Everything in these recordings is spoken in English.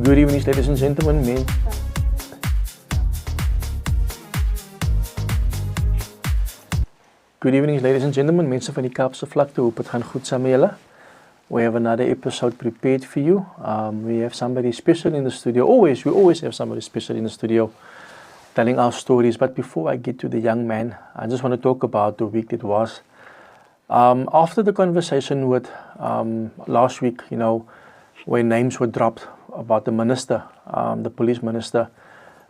Good evening, ladies and gentlemen. Good evening, ladies and gentlemen. Mense van die Kaapse vlakte, hoop het gaan goed saam met julle. We have another episode prepared for you. We have somebody special in the studio. We always have somebody special in the studio telling our stories. But before I get to the young man, I just want to talk about the week it was. After the conversation with last week, where names were dropped about the minister, the police minister,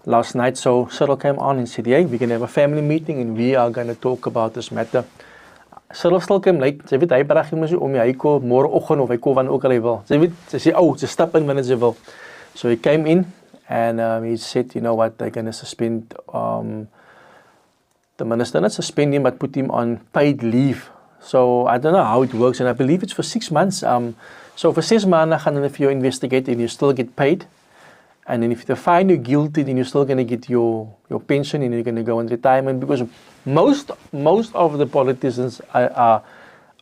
last night, so Cyril came on and said, hey, we can have a family meeting and we are going to talk about this matter. Cyril still came late. Sy weet, hy braag jy mys om hy kom môreoggend of hy kom wanneer ook al hy wil. Sy weet, sy sê, sy stap in wanneer sy wil. So he came in and he said, you know what, they're going to suspend the minister, not suspend him, but put him on paid leave. So I don't know how it works, and I believe it's for 6 months. So for 6 months, gaan hulle vir jou investigate and you still get paid. And then if they find you guilty, then you're still going to get your pension and you're going to go on retirement, because most of the politicians are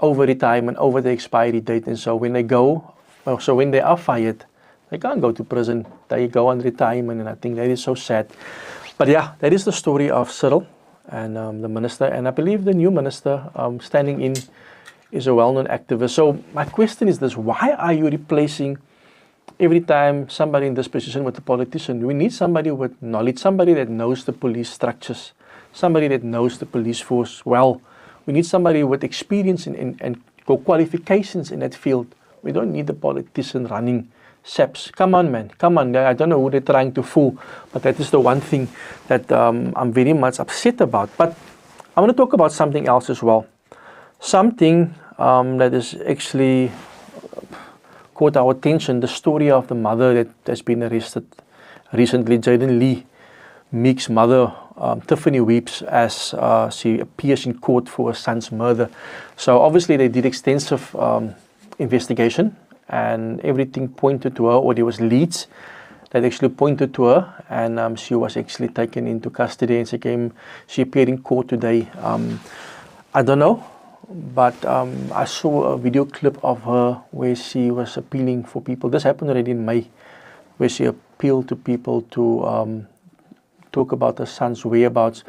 over retirement, over the expiry date, and so when they are fired, they can't go to prison. They go on retirement, and I think that is so sad. But yeah, that is the story of Cyril and the minister, and I believe the new minister standing in is a well-known activist. So my question is this: why are you replacing every time somebody in this position with a politician? We need somebody with knowledge, somebody that knows the police structures, somebody that knows the police force well. We need somebody with experience and qualifications in that field. We don't need a politician running SAPs. Come on, man. Come on. I don't know who they're trying to fool, but that is the one thing that I'm very much upset about. But I want to talk about something else as well. Something that is actually caught our attention, the story of the mother that has been arrested recently, Jaden Lee, Meek's mother. Tiffany weeps as she appears in court for her son's murder. So obviously they did extensive investigation, and everything pointed to her, or there was leads that actually pointed to her, and she was actually taken into custody, and she appeared in court today. I don't know, but I saw a video clip of her where she was appealing for people. This happened already in May, where she appealed to people to talk about her son's whereabouts,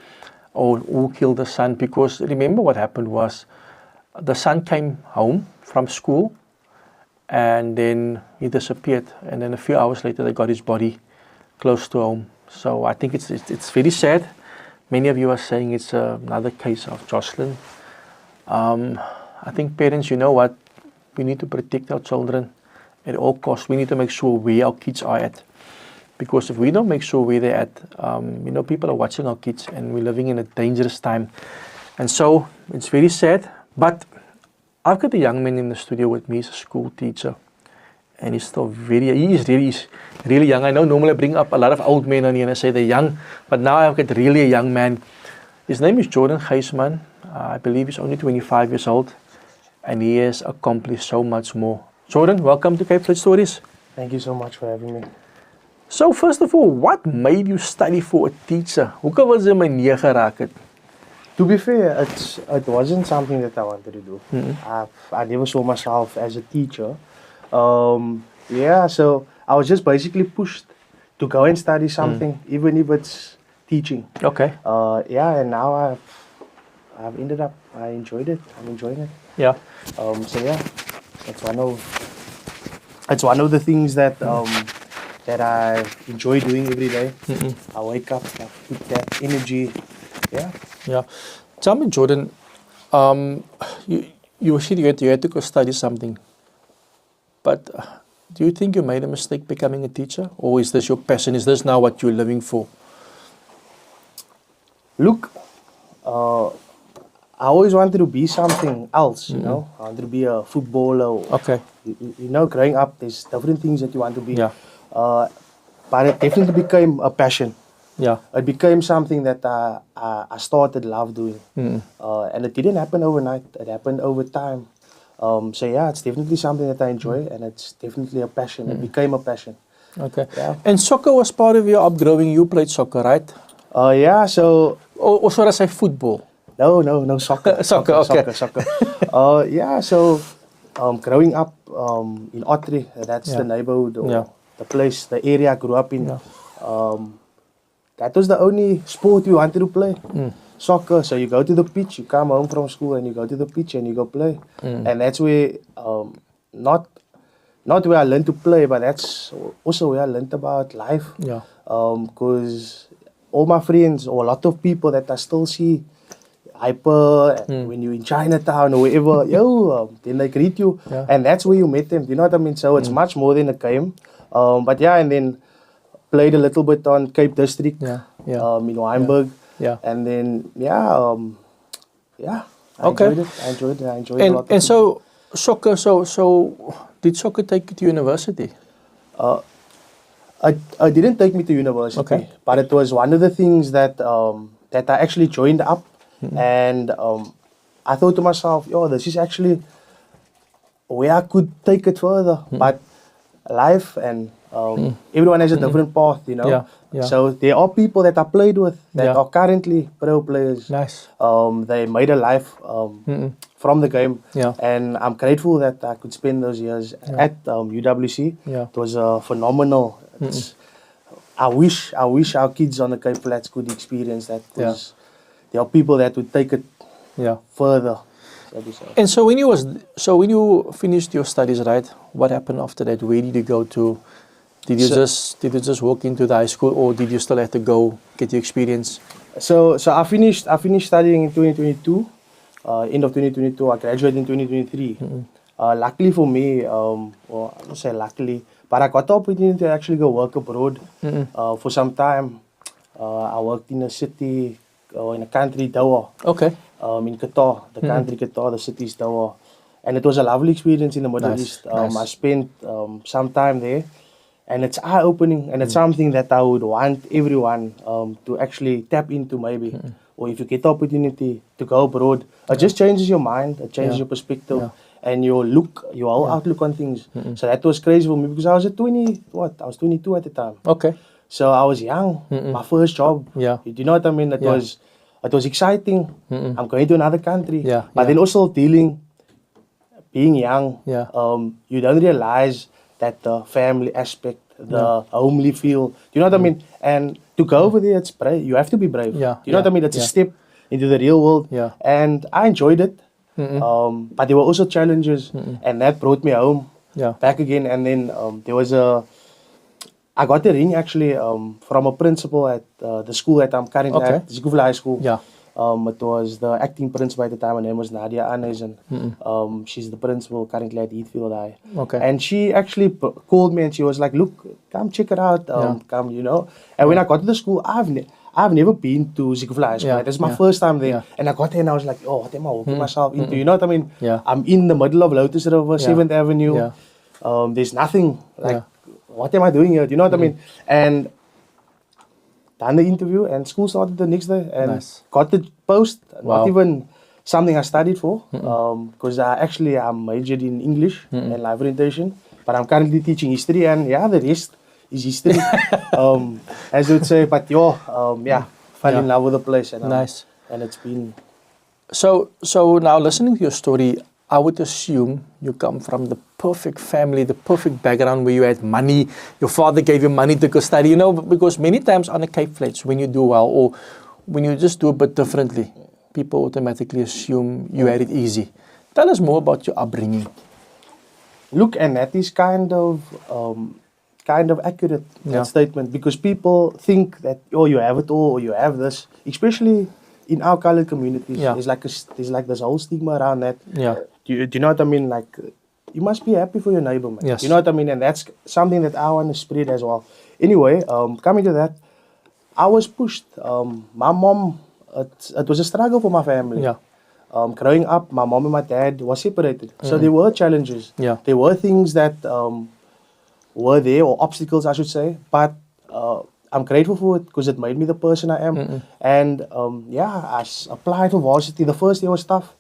or who killed the son. Because remember what happened was, the son came home from school and then he disappeared, and then a few hours later they got his body close to home. So I think it's very sad. Many of you are saying it's another case of Jocelyn. I think parents, you know what, we need to protect our children at all costs. We need to make sure where our kids are at, because if we don't make sure where they're at, people are watching our kids, and we're living in a dangerous time. And so it's very sad. But I've got a young man in the studio with me. He's a school teacher, and he's really young. I know normally I bring up a lot of old men on here and I say they're young, but now I've got really a young man. His name is Jordan Gysman. I believe he's only 25 years old, and he has accomplished so much more. Jordan, welcome to Cape Verde Stories. Thank you so much for having me. So first of all, what made you study for a teacher? Hoekom was jy my nee geraak het? To be fair, it wasn't something that I wanted to do. I never saw myself as a teacher. So I was just basically pushed to go and study something, even if it's teaching. Okay. And now I've ended up, I enjoyed it. I'm enjoying it. Yeah. It's one of the things that that I enjoy doing every day. I wake up, I put that energy. Yeah. Tell me, Jordan, you said you had to go study something, but do you think you made a mistake becoming a teacher, or is this your passion? Is this now what you're living for? Look, I always wanted to be something else, I wanted to be a footballer. Okay. Growing up, there's different things that you want to be. Yeah. But it definitely became a passion. Yeah. It became something that I started love doing. And it didn't happen overnight. It happened over time. It's definitely something that I enjoy, and it's definitely a passion. It became a passion. Okay. Yeah. And soccer was part of your upgrowing. You played soccer, right? So... Or should I say football? No, soccer. Soccer. So growing up in Otri, that's the neighborhood, the place, the area I grew up in. Yeah. That was the only sport we wanted to play. Soccer. So you go to the pitch, you come home from school and you go to the pitch and you go play. And that's where, not where I learned to play, but that's also where I learned about life. Yeah. Because all my friends, or a lot of people that I still see, hyper, when you're in Chinatown or wherever, then they greet you. Yeah. And that's where you met them. You know what I mean? So it's much more than a game. But yeah, and then played a little bit on Cape District, Yeah. in Weinberg. Yeah. And then, I Okay. enjoyed it. I enjoyed a lot. And so soccer, so did soccer take you to university? I didn't take me to university, Okay. but it was one of the things that that I actually joined up, and I thought to myself, this is actually where I could take it further. But life and everyone has a different path, you know. Yeah, yeah. So there are people that I played with that Yeah. are currently pro players. Nice. They made a life from the game, Yeah. and I'm grateful that I could spend those years at UWC. Yeah. It was phenomenal. I wish our kids on the Cape Flats could experience that, because there are people that would take it further. So to say. And so when you finished your studies, right? What happened after that? Where did you go to? Did you just walk into the high school, or did you still have to go get your experience? So I finished studying in 2022. End of 2022, I graduated in 2023. Luckily for me, well, I don't say luckily, but I got the opportunity to actually go work abroad for some time. I worked in a city, in a country, Doha. Okay. In Qatar, the country Qatar, the city is Doha. And it was a lovely experience in the Middle East. Nice. I spent some time there, and it's eye-opening, and it's something that I would want everyone to actually tap into, maybe. Or if you get the opportunity to go abroad, it just changes your mind, it changes your perspective, and your whole outlook on things. So that was crazy for me, because I was I was 22 at the time. Okay. So I was young, my first job. Yeah. Do you know what I mean? It was exciting. I'm going to another country. But then also being young, you don't realize that the family aspect, the homely feel. Do you know what I mean? And to go over there, it's brave. You have to be brave. Yeah. Do you know what I mean? It's a step into the real world. Yeah. And I enjoyed it. But there were also challenges, and that brought me home back again. And then I got a ring actually from a principal at the school that I'm currently at, Zikule High School. Yeah. It was the acting principal at the time. Her name was Nadia Anezen. She's the principal currently at Heathfield High. Okay. And she actually called me and she was like, "Look, come check it out. Come, you know." And when I got to the school, I've never been to Zikule High School. Yeah. Right? This is my first time there. Yeah. And I got there and I was like, what am I walking myself into? You know what I mean? Yeah. I'm in the middle of Lotus River, 7th Avenue. Yeah. There's nothing. Like, what am I doing here? Do you know what I mean? And done the interview, and school started the next day, and got the post. Not even something I studied for, because I'm majored in English and life orientation, but I'm currently teaching history, and the rest is history, as you would say. But fell in love with the place, and and it's been. So now listening to your story, I would assume you come from the perfect family, the perfect background where you had money, your father gave you money to go study, you know, because many times on the Cape Flats, when you do well or when you just do a bit differently, people automatically assume you had it easy. Tell us more about your upbringing. Look, and that is kind of accurate, that statement, because people think that, you have it all, or you have this, especially in our colored communities. There's like this whole stigma around that. Do you know what I mean? Like, you must be happy for your neighbor, man. Yes. You know what I mean? And that's something that I want to spread as well. Anyway, coming to that, I was pushed. My mom, it was a struggle for my family. Growing up, my mom and my dad were separated. So there were challenges. There were things that were there, or obstacles, I should say. But I'm grateful for it, because it made me the person I am. And I applied for varsity. The first year was tough.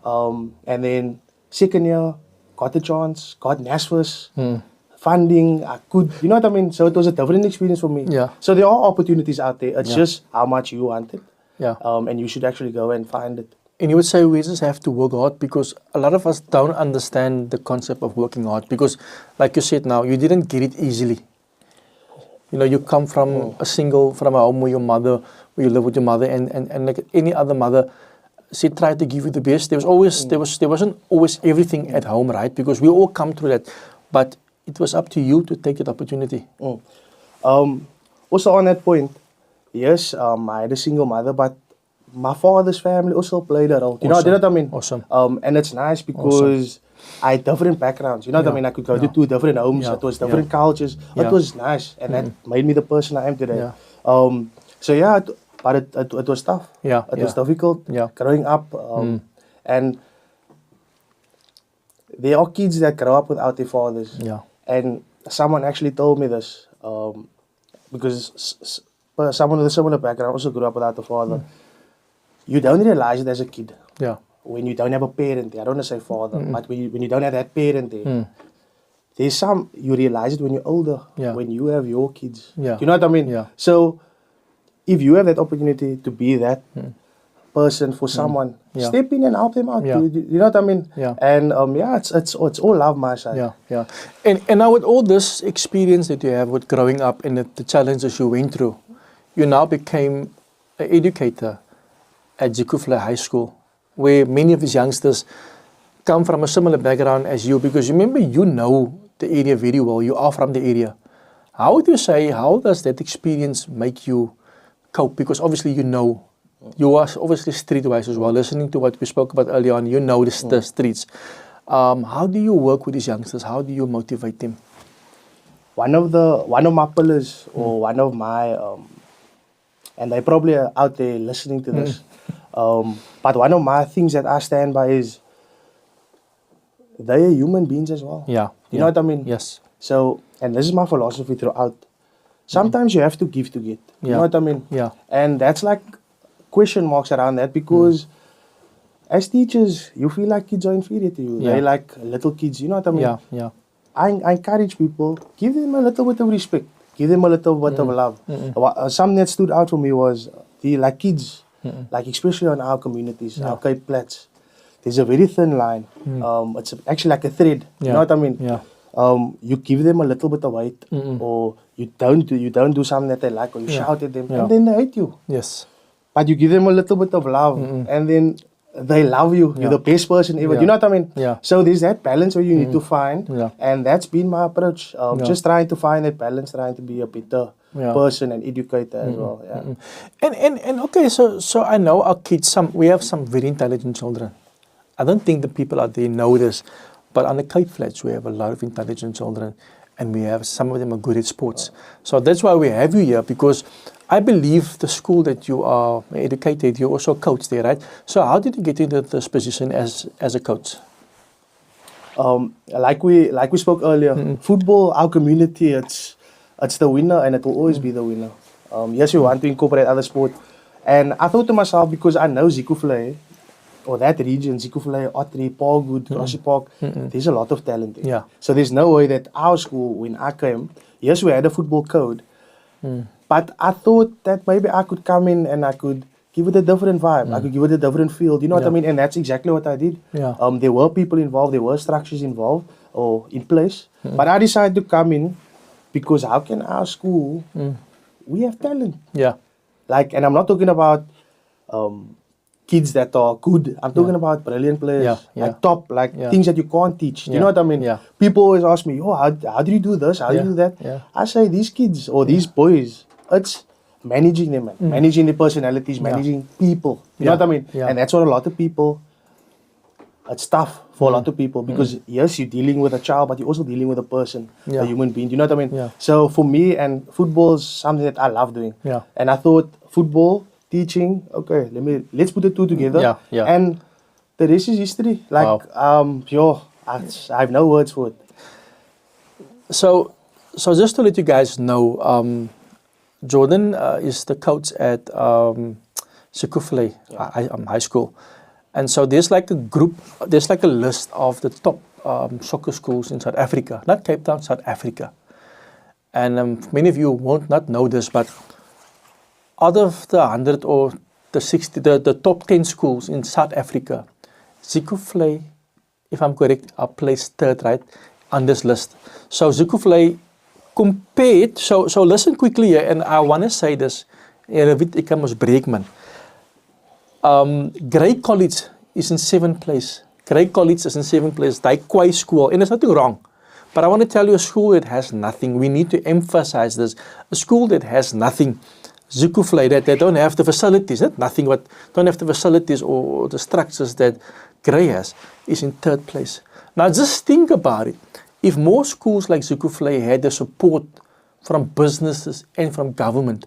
And then second year, got the chance, got NSFAS, funding, I could, you know what I mean? So it was a different experience for me. So there are opportunities out there. It's just how much you want it. And you should actually go and find it. And you would say we just have to work hard, because a lot of us don't understand the concept of working hard, because like you said now, you didn't get it easily. You know, you come from from a home where your mother, where you live with your mother, and like any other mother, she tried to give you the best. There wasn't always everything at home, right? Because we all come through that, but it was up to you to take that opportunity. Also on that point, yes, I had a single mother, but my father's family also played a role. You know what I mean? Awesome. And it's nice because I had different backgrounds. You know what I mean? I could go to 2 different homes. It was different cultures. It was nice, and that made me the person I am today. But it was tough. It was difficult growing up. And there are kids that grow up without their fathers. And someone actually told me this, because someone with a similar background also grew up without a father. You don't realize it as a kid. When you don't have a parent there. I don't want to say father, but when you don't have that parent there, you realize it when you're older, when you have your kids. You know what I mean? So if you have that opportunity to be that person for someone, step in and help them out. You know what I mean? And it's all love, my side. And now with all this experience that you have with growing up and the challenges you went through, you now became an educator at Zikule High School, where many of these youngsters come from a similar background as you, because remember, you know the area very well. You are from the area. How would you say, how does that experience make you cope? Because obviously you know, you are obviously streetwise as well. Listening to what we spoke about earlier on, you know the streets. How do you work with these youngsters? How do you motivate them? One of my pillars, or one of my, and they probably are out there listening to this, but one of my things that I stand by is they are human beings as well. You know what I mean? Yes. So, and this is my philosophy throughout. Sometimes you have to give to get. You know what I mean? And that's like question marks around that, because as teachers, you feel like kids are inferior to you. They're like little kids. You know what I mean? I encourage people, give them a little bit of respect. Give them a little bit of love. Something that stood out for me was like kids, like especially on our communities, our Cape Flats. There's a very thin line. It's actually like a thread. You know what I mean? You give them a little bit of weight, or you don't do something that they like, or you shout at them, and then they hate you. Yes. But you give them a little bit of love, and then they love you. You're the best person ever. You know what I mean? So there's that balance where you need to find, and that's been my approach. Just trying to find that balance, trying to be a better person and educator as well. And okay, so I know our kids. We have some very intelligent children. I don't think the people out there know this, but on the Cape Flats we have a lot of intelligent children, and we have some of them are good at sports. So that's why we have you here, because I believe the school that you are educated, you also coach there, right? So how did you get into this position as a coach? Like we spoke earlier, football, our community, it's the winner, and it will always be the winner. Yes, we want to incorporate other sports, and I thought to myself, because I know Zikule, or that region, Zikule, Ottery, Paarlgoed, Grassy Park, there's a lot of talent there. So there's no way that our school, when I came, yes, we had a football code, but I thought that maybe I could come in and I could give it a different vibe. I could give it a different field. You know what I mean? And that's exactly what I did. There were people involved. There were structures involved or in place. But I decided to come in because how can our school, we have talent. Like, and I'm not talking about kids that are good. I'm talking about brilliant players, like top, like things that you can't teach. You know what I mean? People always ask me, oh, how do you do this? How do you do that? I say these kids or these boys, it's managing them, managing their personalities, managing people. You know what I mean? And that's what a lot of people, it's tough for a lot of people, because yes, you're dealing with a child, but you're also dealing with a person, a human being. You know what I mean? So for me, and football is something that I love doing. And I thought football, teaching, okay, let's put the two together. And the rest is history. Like, I have no words for it. So just to let you guys know, Jordan is the coach at Zikule High School. And so there's like a group, there's like a list of the top soccer schools in South Africa, not Cape Town, South Africa. And many of you won't not know this, but out of the 100 or the top 10 schools in South Africa, Zikule, if I'm correct, are placed third, right, on this list. So Zikule compared, so listen quickly here, and I want to say this, ek kan mos breek man. Grey College is in 7th place. Grey College is in 7th place, die Kwai school, and there's nothing wrong. But I want to tell you a school that has nothing. We need to emphasize this. A school that has nothing. Zikule, that they don't have the facilities, nothing, but don't have the facilities or the structures that Grey has, is in 3rd place. Now just think about it. If more schools like Zikule had the support from businesses and from government,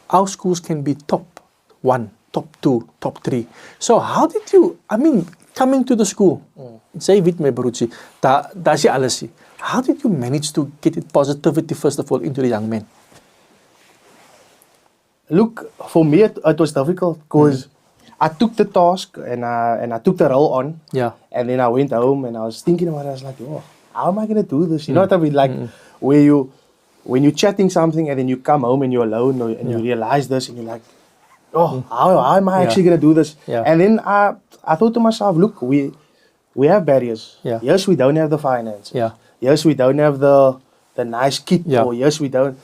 our schools can be top 1, top 2, top 3. So how did you, coming to the school, say with me broertjie, daar's jy alles. How did you manage to get it positivity first of all into the young men? Look, for me it was difficult because I took the task and I took the role on. Yeah. And then I went home and I was thinking about it. I was like, oh, how am I going to do this? You know what I mean? Like when you're chatting something and then you come home and you're alone and you realize this and you're like, oh, how am I actually going to do this? Yeah. And then I thought to myself, look, we have barriers. Yeah. Yes, we don't have the finances. Yeah. Yes, we don't have the nice kit. Yeah. Or yes, we don't.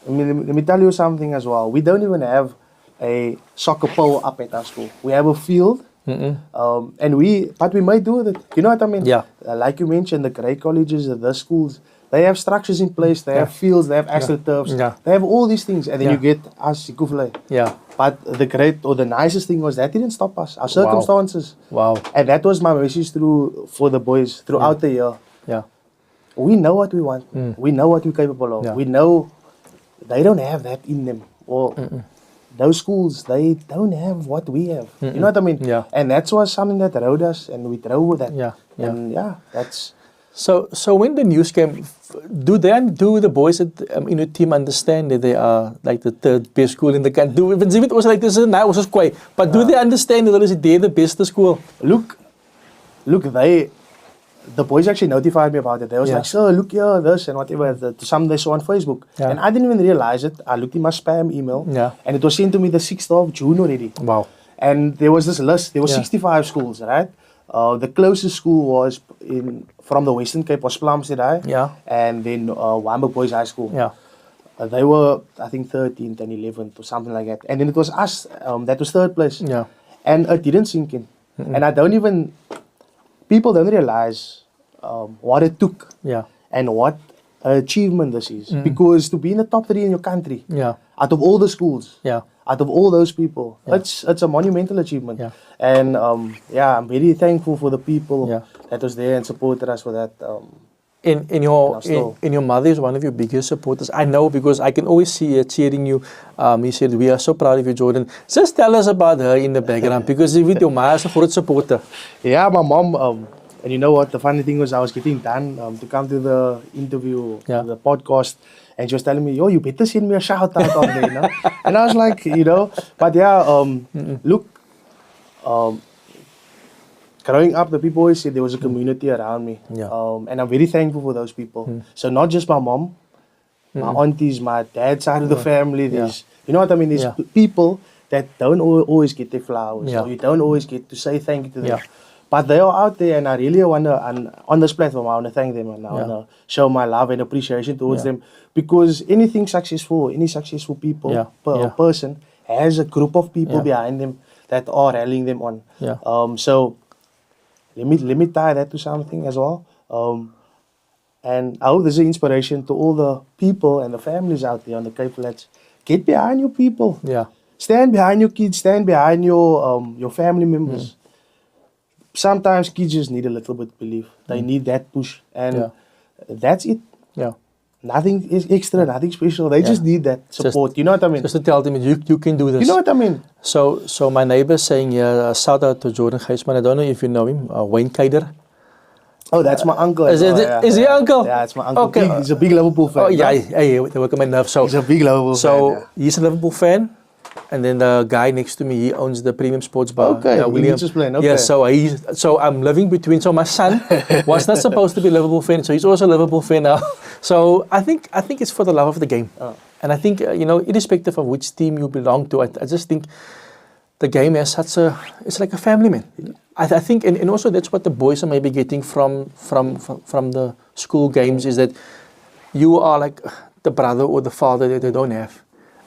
I mean, let me tell you something as well. We don't even have a soccer pole up at our school. We have a field. But we might do it. You know what I mean? Yeah. Like you mentioned, the Grey colleges, the schools, they have structures in place. They have fields. They have astroturfs. Yeah. They have all these things, and then you get us Zikule. Yeah. But the nicest thing was that didn't stop us. Our circumstances. Wow. And that was my message for the boys throughout the year. Yeah. We know what we want. We know what we're capable of. Yeah. We know they don't have that in them. Or those schools, they don't have what we have. You know what I mean? Yeah. And that was something that rode us, and we drove with that. Yeah. Yeah. And that's... So when the news came, do the boys in your team understand that they are like the 3rd best school in the country? Even if it was like this, now was quite. But do they understand that they're the best school? Look, the boys actually notified me about it. They was like, sir, look here, this and whatever. Some they saw on Facebook. Yeah. And I didn't even realize it. I looked in my spam email. Yeah. And it was sent to me the 6th of June already. Wow. And there was this list. There were 65 schools, right? The closest school was from the Western Cape was Plumstead High. Yeah. And then Wamba Boys High School. Yeah. They were, I think, 13th and 11th or something like that. And then it was us. That was 3rd place. Yeah. And it didn't sink in. And people don't realize what it took. Yeah. And what achievement this is. Because to be in the top 3 in your country, out of all the schools, out of all those people, it's a monumental achievement. Yeah. And I'm very thankful for the people that was there and supported us for that. And your mother is one of your biggest supporters. I know because I can always see her cheering you. He said, we are so proud of you, Jordan. Just tell us about her in the background because with your mother is a great supporter. Yeah, my mom, and you know what, the funny thing was I was getting done to come to the interview, the podcast, and she was telling me, yo, you better send me a shout out on there, you know? And I was like, but look, growing up, the people always said there was a community around me. Yeah. And I'm very thankful for those people. So not just my mom, my aunties, my dad's side of the family. There's, you know what I mean? There's people that don't always get their flowers. Or you don't always get to say thank you to them. But they are out there, and I really want to, on this platform, I want to thank them, and I want to show my love and appreciation towards them. Because any successful people, person, has a group of people behind them that are rallying them on. So let me tie that to something as well. And I hope this is an inspiration to all the people and the families out there on the Cape Flats. Get behind your people. Yeah. Stand behind your kids. Stand behind your family members. Sometimes kids just need a little bit of belief. They need that push. And that's it. Yeah. Nothing is extra, nothing special. They just need that support. You know what I mean? Just to tell them you can do this. You know what I mean? So my neighbor saying here, shout out to Jordan Gysman. I don't know if you know him, Wayne Keider. Oh, that's my uncle. Is he your uncle? Yeah, it's my uncle. Okay. He's a big Liverpool fan. Oh yeah, they work on my nerves. So he's a big Liverpool fan. So he's a Liverpool fan. And then the guy next to me, he owns the premium sports bar. Okay, William. Okay. Yeah, so I'm living between. So my son was not supposed to be a Liverpool fan, so he's also a Liverpool fan now. So I think it's for the love of the game. And I think, irrespective of which team you belong to, I just think the game has such it's like a family, man. I think, and also that's what the boys are maybe getting from the school games, is that you are like the brother or the father that they don't have.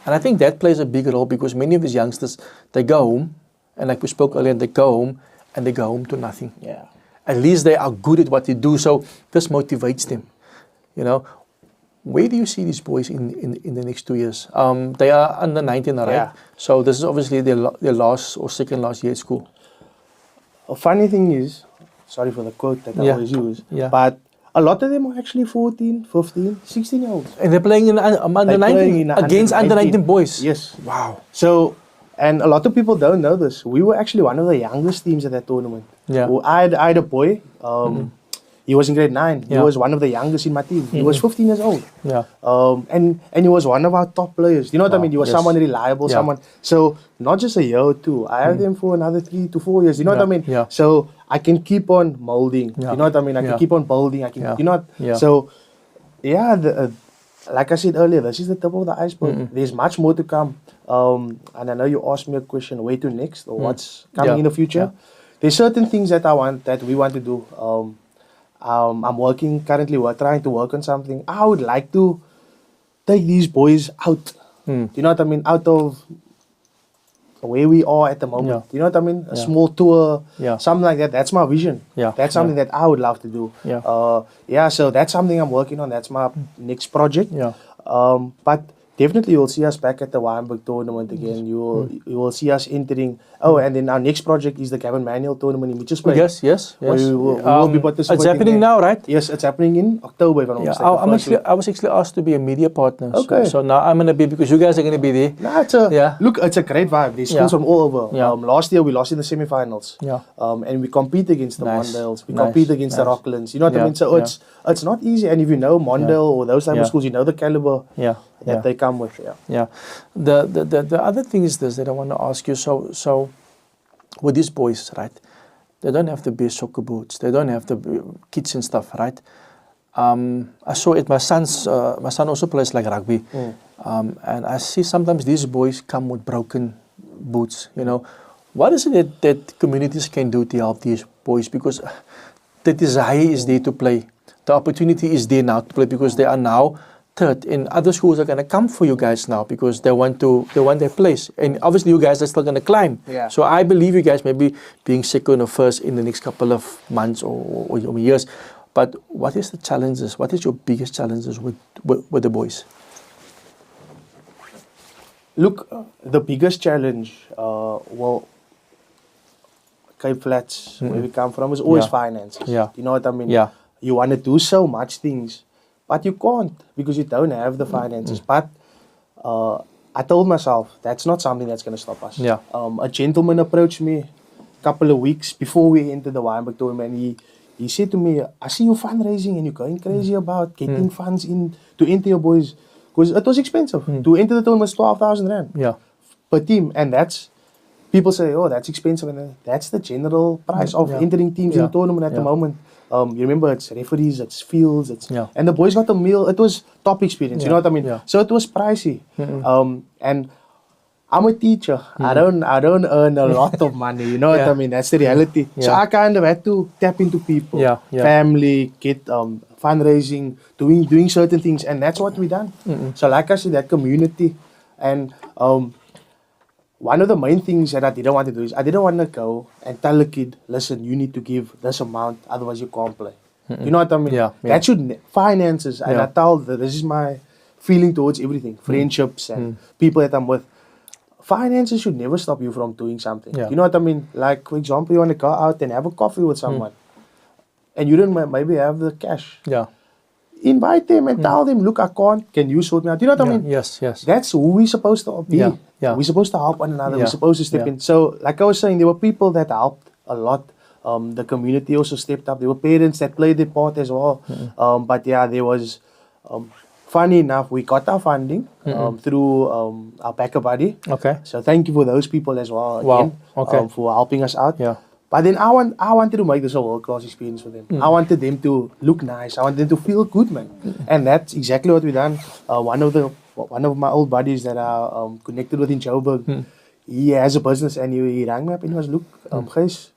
And I think that plays a big role, because many of these youngsters, they go home, and like we spoke earlier, they go home to nothing. Yeah. At least they are good at what they do, so this motivates them. You know, where do you see these boys in the next 2 years? They are under 19, right? Yeah. So this is obviously their last or second last year at school. A funny thing is, sorry for the quote that I always use, but a lot of them are actually 14, 15, 16-year-olds. And they're playing in under 19 against under 19 boys. Yes. Wow. So, and a lot of people don't know this. We were actually one of the youngest teams at that tournament. Yeah. I had a boy. He was in grade 9. He was one of the youngest in my team. He was 15 years old. Yeah. And he was one of our top players. You know what I mean? He was someone reliable, someone. So not just a year or two. I have them for another 3 to 4 years. You know what I mean? Yeah. So I can keep on molding. Yeah. You know what I mean? I can keep on building. I can. You know. Yeah. So yeah, like I said earlier, this is the tip of the iceberg. There's much more to come. And I know you asked me a question, where to next, or what's coming in the future. There's certain things that we want to do. I'm currently trying to work on something. I would like to take these boys out. You know what I mean? Out of where we are at the moment. You know what I mean? A small tour, something like that. That's my vision. That's something that I would love to do. So that's something I'm working on. That's my next project. But definitely you'll see us back at the Weinberg tournament again. You will see us entering. Oh, and then our next project is the Gavin Manuel tournament in Mitchell's Plain. Yes. We will be participating. It's happening now, right? Yes, it's happening in October, if I'm not mistaken. I was actually asked to be a media partner. Okay. So now I'm going to be, because you guys are going to be there. Nah, look, it's a great vibe. There's schools from all over. Last year we lost in the semi-finals. And we compete against the Mondales. We compete against the Rocklands. You know what I mean? So it's not easy. And if you know Mondale or those type of schools, you know the caliber that they come with. The other thing is this that I want to ask you. So with these boys, right? They don't have to be soccer boots. They don't have to be kids and stuff, right? I saw it. My son also plays like rugby, and I see sometimes these boys come with broken boots. You know, what is it that communities can do to help these boys? Because the desire is there to play. The opportunity is there now to play, because they are now third, and other schools are going to come for you guys now because they want their place. And obviously you guys are still going to climb. So I believe you guys may be being second or first in the next couple of months or years. But what is the challenges? What is your biggest challenges with the boys? Look, the biggest challenge, Cape Flats, where we come from, is always finances. You know what I mean? You want to do so much things, but you can't because you don't have the finances. But I told myself that's not something that's going to stop us. A gentleman approached me a couple of weeks before we entered the Weinberg tournament, and he said to me, I see you fundraising and you're going crazy about getting funds in to enter your boys, because it was expensive. To enter the tournament was 12,000 rand per team, and that's, people say, oh, that's expensive, and that's the general price of entering teams in the tournament at the moment. You remember, it's referees, it's fields, and the boys got a meal. It was top experience, you know what I mean? So it was pricey. And I'm a teacher. I don't earn a lot of money, you know what I mean? That's the reality. So I kind of had to tap into people, family, get fundraising, doing certain things, and that's what we done. So like I said, that community, and one of the main things that I didn't want to do is I didn't want to go and tell a kid, listen, you need to give this amount, otherwise you can't play. You know what I mean? That should, finances, and I tell this is my feeling towards everything, friendships and people that I'm with. Finances should never stop you from doing something. You know what I mean? Like, for example, you want to go out and have a coffee with someone, and you don't maybe have the cash. Invite them and tell them, look, I can't, can you sort me out? You know what I mean? Yes. That's who we're supposed to be. We're supposed to help one another. We're supposed to step in. So, like I was saying, there were people that helped a lot. The community also stepped up. There were parents that played their part as well. But yeah, there was, funny enough, we got our funding through our backer buddy. So thank you for those people as well again, for helping us out. But then I wanted to make this a world-class experience for them. I wanted them to look nice. I wanted them to feel good, man. And that's exactly what we done. One of my old buddies that I connected with in Joburg, he has a business and he rang me up and he was, look, guys,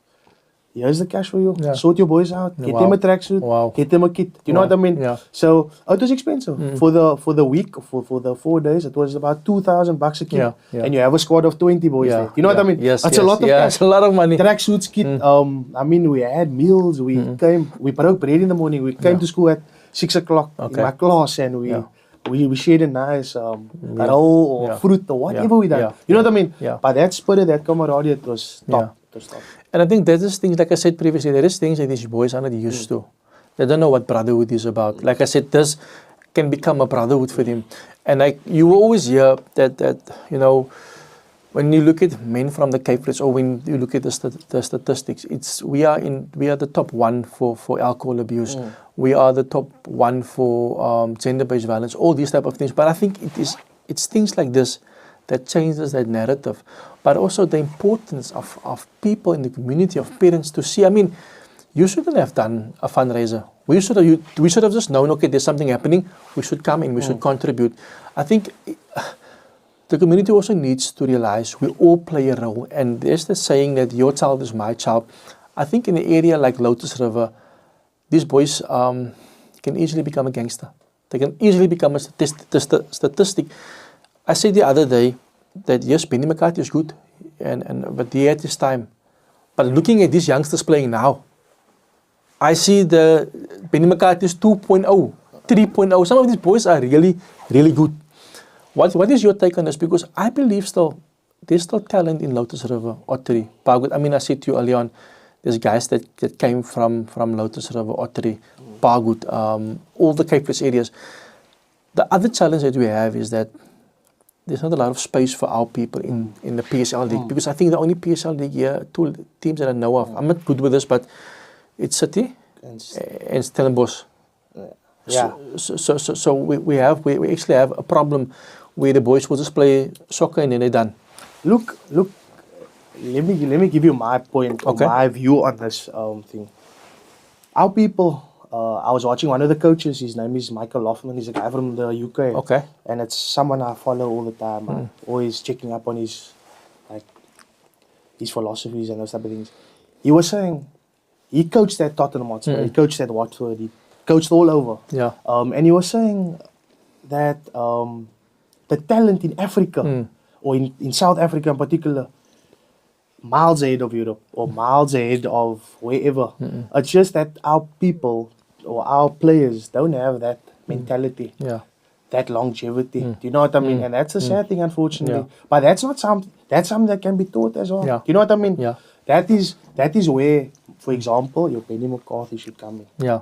here's the cash for you. Yeah. Sort your boys out. Get Wow. them a tracksuit. Wow. Get them a kit. You know Wow. what I mean? Yeah. So it was expensive for the week, for the 4 days. It was about $2,000 a kit, Yeah, yeah. and you have a squad of 20 boys Yeah, there. You know what I yeah. mean? Yes, That's yes. a lot of Yeah, cash. it's a lot of money. Tracksuits kit. I mean, we had meals. We broke bread in the morning. We came to school at 6 o'clock in my class, and we shared a nice roll or fruit or whatever we done. Yeah. You know what I mean? Yeah. But that spirit, that camaraderie, it was top. Yeah. It was top. And I think that is things, like I said previously, there is things that these boys are not used to. They don't know what brotherhood is about. Like I said, this can become a brotherhood for them. And like you will always hear that you know, when you look at men from the Cape Flats, or when you look at the statistics, we are the top one for alcohol abuse. We are the top one for gender-based violence, all these type of things. But I think it's things like this that changes that narrative, but also the importance of people in the community, of parents to see. I mean, you shouldn't have done a fundraiser. We should have just known, okay, there's something happening, we should come in, we should contribute. I think the community also needs to realize we all play a role, and there's the saying that your child is my child. I think in an area like Lotus River, these boys can easily become a gangster. They can easily become a statistic. I said the other day that yes, Benny McCarthy is good, but he had his time. But looking at these youngsters playing now, I see the Benny McCarthy is 2.0, 3.0. Some of these boys are really, really good. What is your take on this? Because I believe there's still talent in Lotus River, Ottery, Parkwood. I mean, I said to you earlier on, there's guys that came from Lotus River, Ottery, Parkwood, all the Cape Flats areas. The other challenge that we have is that there's not a lot of space for our people in the PSL League, because I think the only PSL League here, 2 teams that I know of, I'm not good with this, but it's City and Stellenbosch. Yeah. So we actually have a problem where the boys will just play soccer and then they're done. Look. Let me give you my point, or my view on this thing. Our people. I was watching one of the coaches. His name is Michael Loffman. He's a guy from the UK. Okay. And it's someone I follow all the time. I'm always checking up on his philosophies and those type of things. He was saying he coached at Tottenham Hotspur. He coached at Watford. He coached all over. Yeah. And he was saying that the talent in Africa, or in South Africa in particular, miles ahead of Europe or miles ahead of wherever. It's just that our people or our players don't have that mentality, that longevity. Do you know what I mean? And that's a sad thing, unfortunately. But that's not something that can be taught as well. Do you know what I mean? Yeah. That is where, for example, your Benny McCarthy should come in. Yeah.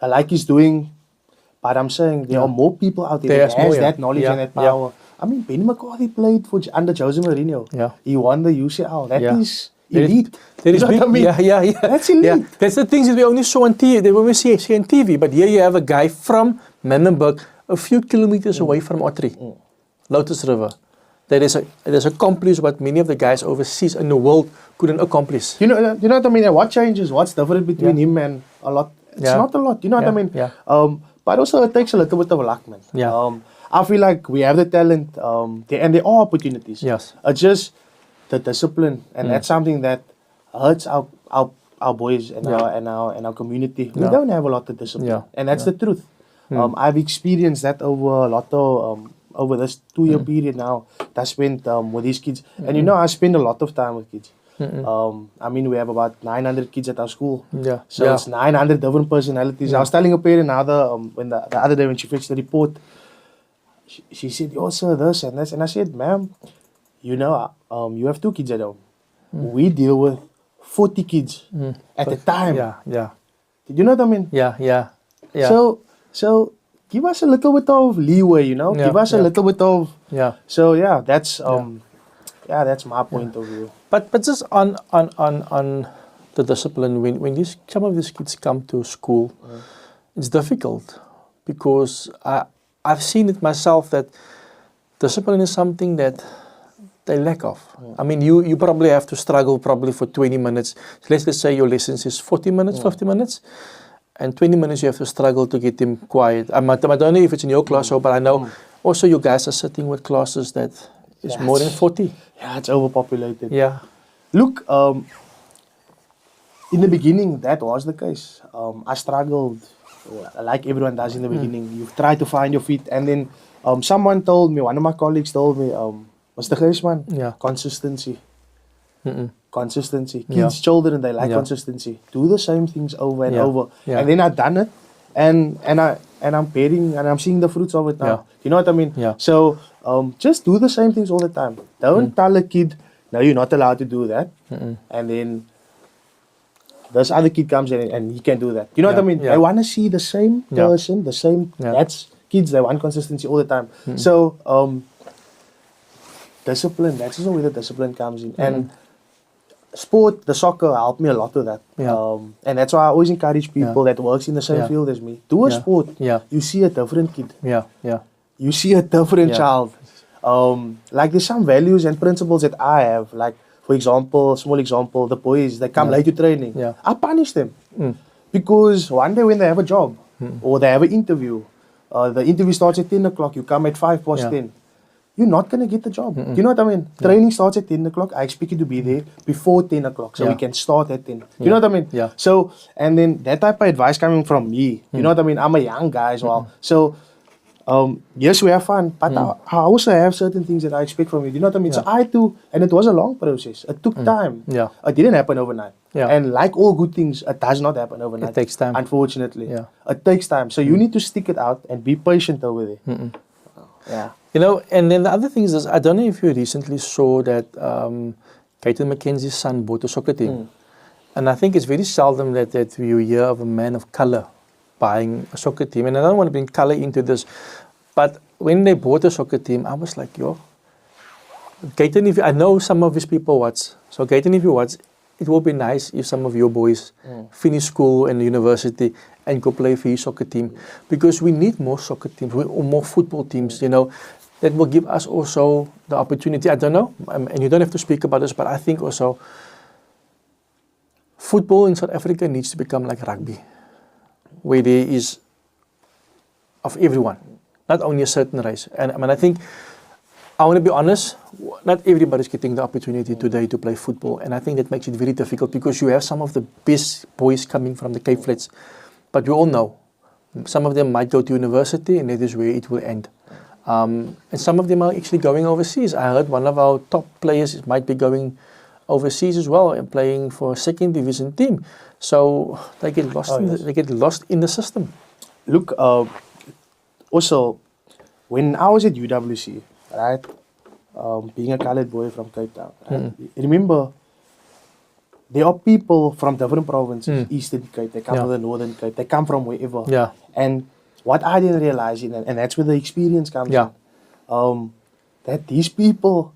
I like he's doing, but I'm saying there are more people out there that has that knowledge and that power. I mean, Benny McCarthy played under Jose Mourinho. Yeah. He won the UCL. That is elite. That is you know big. What I mean? Yeah. That's elite. Yeah. That's the things that we only saw on TV, that we see on TV. But here you have a guy from Menenberg, a few kilometers away from Ottery, Lotus River, that has accomplished what many of the guys overseas in the world couldn't accomplish. You know what I mean? And what changes? What's different between him and a lot? It's not a lot. You know what I mean? Yeah. But also it takes a little bit of luck, man. Yeah. I feel like we have the talent, and there are opportunities. Yes. It's just the discipline, and that's something that hurts our boys and our community. We don't have a lot of discipline, and that's the truth. I've experienced that over a lot of over this 2-year period now that I spent with these kids, and I spend a lot of time with kids. I mean, we have about 900 kids at our school. So it's 900 different personalities. I was telling a parent the other day when she fetched the report. She said, "Oh, sir, this and this," and I said, "Ma'am, you have 2 kids at home. We deal with 40 kids at a time. Yeah. Did you know what I mean? Yeah. So give us a little bit of leeway, give us a little bit of So that's my point of view. But just on the discipline, when some of these kids come to school, it's difficult because I've seen it myself that discipline is something that they lack of. I mean, you probably have to struggle probably for 20 minutes. Let's say your lessons is 40 minutes, 50 minutes, and 20 minutes you have to struggle to get them quiet. I don't know if it's in your class, but I know also you guys are sitting with classes that It's more than 40. Yeah, it's overpopulated. Yeah. Look, in the beginning, that was the case. I struggled, like everyone does in the beginning. You try to find your feet, and then someone told me, one of my colleagues told me, Mr. Gysman, consistency. Consistency. Kids, children, they like consistency. Do the same things over and over. And then I've done it, and I'm bearing, and I'm seeing the fruits of it now. You know what I mean? So just do the same things all the time. Don't tell a kid, no, you're not allowed to do that. And then this other kid comes in and he can do that. You know what I mean? They want to see the same person, the same. That's kids. They want consistency all the time. So discipline. That's also where the discipline comes in. And sport, the soccer helped me a lot with that. And that's why I always encourage people that works in the same field as me. Do a sport. You see a different kid. You see a different child. Like there's some values and principles that I have. Like, for example, small example, the boys, they come late to training. I punish them. Because one day when they have a job or they have an interview, the interview starts at 10 o'clock, you come at 5 past 10. You're not going to get the job. You know what I mean? Training starts at 10 o'clock. I expect you to be there before 10 o'clock so we can start at 10. You know what I mean? So, and then that type of advice coming from me. You know what I mean? I'm a young guy as well. So, yes, we have fun, but I also have certain things that I expect from you. You know what I mean? So I too, and it was a long process. It took time. It didn't happen overnight. And like all good things, it does not happen overnight. It takes time. Unfortunately. It takes time. So you need to stick it out and be patient over there. You know, and then the other thing is, I don't know if you recently saw that Kaiten McKenzie's son bought a soccer team. And I think it's very seldom that you hear of a man of color buying a soccer team. And I don't want to bring color into this, but when they bought a soccer team, I was like, yo, Kaiten, if I know some of these people watch, so Kaiten, if you watch, it will be nice if some of your boys finish school and university and go play for your soccer team, because we need more soccer teams, or more football teams, you know, that will give us also the opportunity. I don't know, and you don't have to speak about this, but I think also football in South Africa needs to become like rugby, where there is of everyone, not only a certain race. And I mean, I think, I want to be honest, not everybody's getting the opportunity today to play football, and I think that makes it very difficult, because you have some of the best boys coming from the Cape Flats, but we all know some of them might go to university, and that is where it will end. And some of them are actually going overseas. I heard one of our top players might be going overseas as well and playing for a second division team. So they get lost. They get lost in the system. Look, also when I was at UWC, right, being a colored boy from Cape Town, right, remember, there are people from different provinces, Eastern Cape, they come from the Northern Cape, they come from wherever. And what I didn't realize, and that's where the experience comes in, that these people,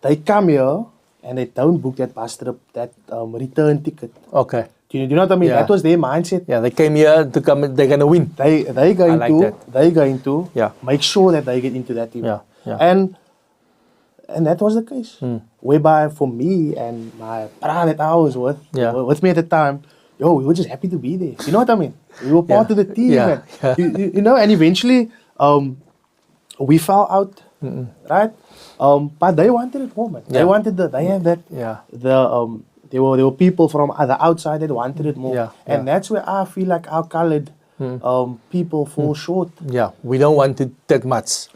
they come here and they don't book that bus trip, that return ticket. Okay. Do you know what I mean? That was their mindset. Yeah, they came here to come, they're going to win. They're going to make sure that they get into that team. And that was the case. Whereby for me and my brother that I was with me at the time, we were just happy to be there. You know what I mean? We were part of the team. You know, and eventually we fell out, right? But they wanted it more, man. They wanted they had that, there were people from the outside that wanted it more. And that's where I feel like our colored people fall short. We don't want it that much.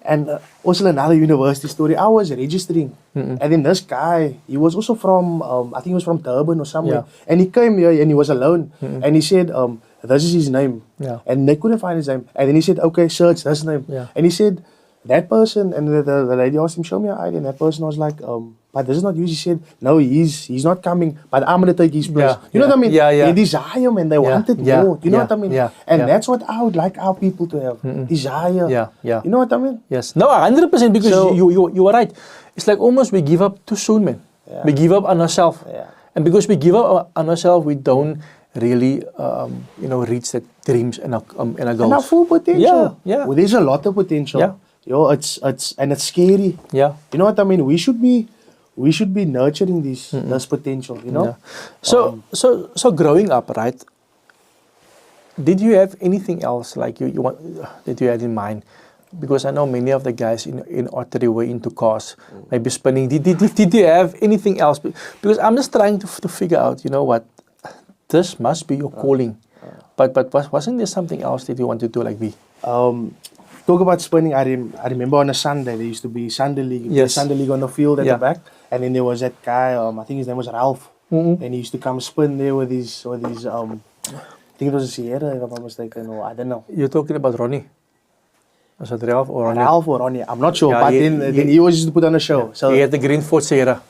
And also another university story, I was registering. And then this guy, he was also from, I think he was from Durban or somewhere. And he came here and he was alone. And he said, this is his name. And they couldn't find his name. And then he said, okay, search this name. And he said, that person, and the lady asked him, show me your ID. And that person was like, but this is not you. He said, no, he's not coming, but I'm going to take his place. You know what I mean? They desire, man. They wanted more. You know what I mean? And that's what I would like our people to have. Desire. You know what I mean? Yes. No, 100%, because you are right. It's like almost we give up too soon, man. We give up on ourselves. And because we give up on ourselves, we don't really, reach that dreams and our goals. And our full potential. Well, there's a lot of potential. It's scary. You know what I mean? We should be nurturing this potential, you know. So growing up, right? Did you have anything else like you want that you had in mind because I know many of the guys in Ottery were into cars, maybe spinning. Did you have anything else? Because I'm just trying to figure out, you know what, this must be your calling. But wasn't there something else that you wanted to do like me? Talk about spinning. I remember on a Sunday there used to be Sunday league. Yes. Sunday league on the field at the back, and then there was that guy. I think his name was Ralph, and he used to come spin there with his I think it was a Sierra, if I'm not mistaken, or I don't know. You're talking about Ronnie. Was it Ralph or Ronnie? Ralph or Ronnie, I'm not sure. Yeah, but then he always used to put on a show. Yeah. So he had the green Ford Sierra.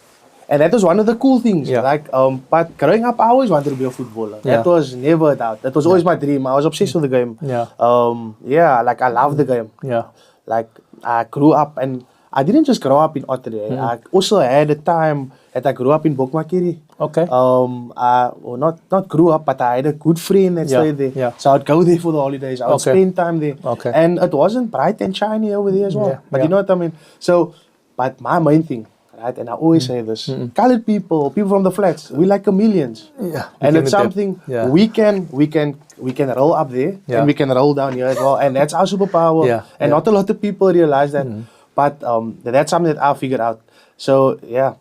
and that was one of the cool things. Yeah. Like, but growing up, I always wanted to be a footballer. Yeah. That was never a doubt. That was always my dream. I was obsessed with the game. Yeah. Like I love the game. Yeah. Like I grew up, and I didn't just grow up in Ottery. I also had a time that I grew up in Bokmakiri. Okay. Well, not grew up, but I had a good friend that stayed there. Yeah. So I'd go there for the holidays. I would spend time there. Okay. And it wasn't bright and shiny over there as well. Yeah. But you know what I mean? So, but my main thing, right, and I always say this, colored people from the flats, we like chameleons. Yeah. And it's something we can roll up there and we can roll down here as well. And that's our superpower. Yeah. And not a lot of people realize that. But that's something that I figured out. So yeah.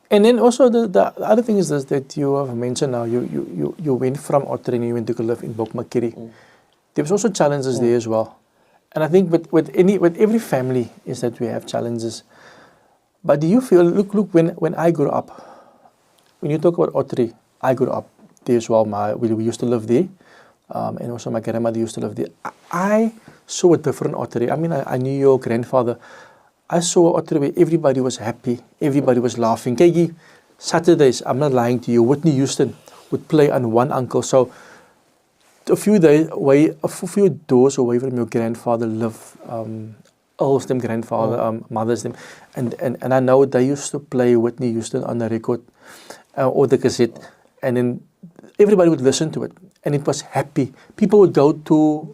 And then also the other thing is this, that you have mentioned now, you went from Ottery and you went to live in Bokmakiri. There was also challenges there as well. And I think with every family is that we have challenges. But do you feel, look, when I grew up, when you talk about Ottery, I grew up there as well. We used to live there. And also my grandmother used to live there. I saw a different Ottery. I mean, I knew your grandfather. I saw Ottery where everybody was happy, everybody was laughing. Kegi, Saturdays, I'm not lying to you, Whitney Houston would play on one uncle. So a few doors away from your grandfather lived Earl's them grandfather, mother's them. And I know they used to play Whitney Houston on the record or the cassette, and then everybody would listen to it, and it was happy. People would go to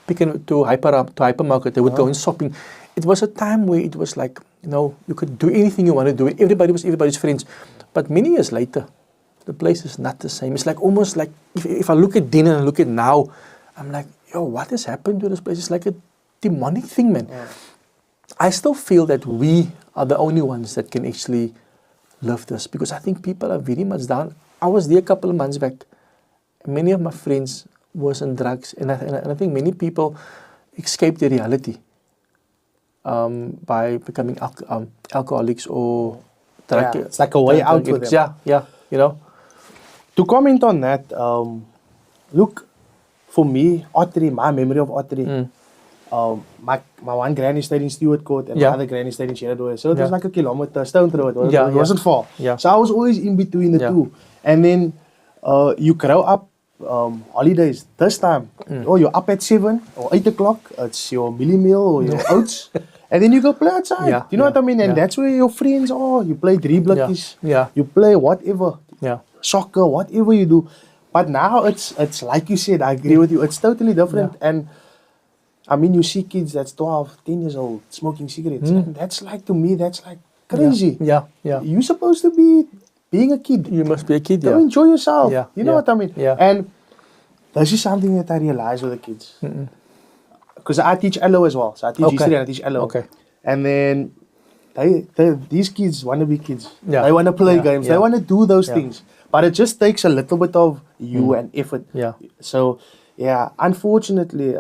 hypermarket, they would go in shopping. It was a time where it was like, you know, you could do anything you want to do. Everybody was everybody's friends. But many years later, the place is not the same. It's like almost like, if I look at then and I look at now, I'm like, yo, what has happened to this place? It's like a demonic thing, man. Yeah. I still feel that we are the only ones that can actually live this, because I think people are very much down. I was there a couple of months back. Many of my friends was on drugs, and I think many people escape the reality by becoming alcoholics or drug. It's like a way out for them. Yeah, you know. To comment on that, look, for me, Ottery, my memory of Ottery, my one granny stayed in Stewart Court and my other granny stayed in Shenandoah. So it was like a kilometer, stone throw. It wasn't far. Yeah. So I was always in between the two. And then you grow up, holidays, this time, you're up at 7 or 8 o'clock, it's your millie meal or your oats. And then you go play outside. Yeah, you know what I mean? And that's where your friends are. You play dribblers. Yeah. You play whatever. Yeah. Soccer, whatever you do. But now it's like you said, I agree with you. It's totally different. And I mean, you see kids that's 12, 10 years old smoking cigarettes. And that's like, to me, that's like crazy. Yeah. You're supposed to be being a kid. You must be a kid, Go enjoy yourself. Yeah. You know what I mean? Yeah. And this is something that I realize with the kids. Because I teach LO as well. So I teach history and I teach LO. Okay. And then these kids want to be kids. Yeah. They want to play games. They want to do those things. But it just takes a little bit of you and effort. Yeah. So, unfortunately,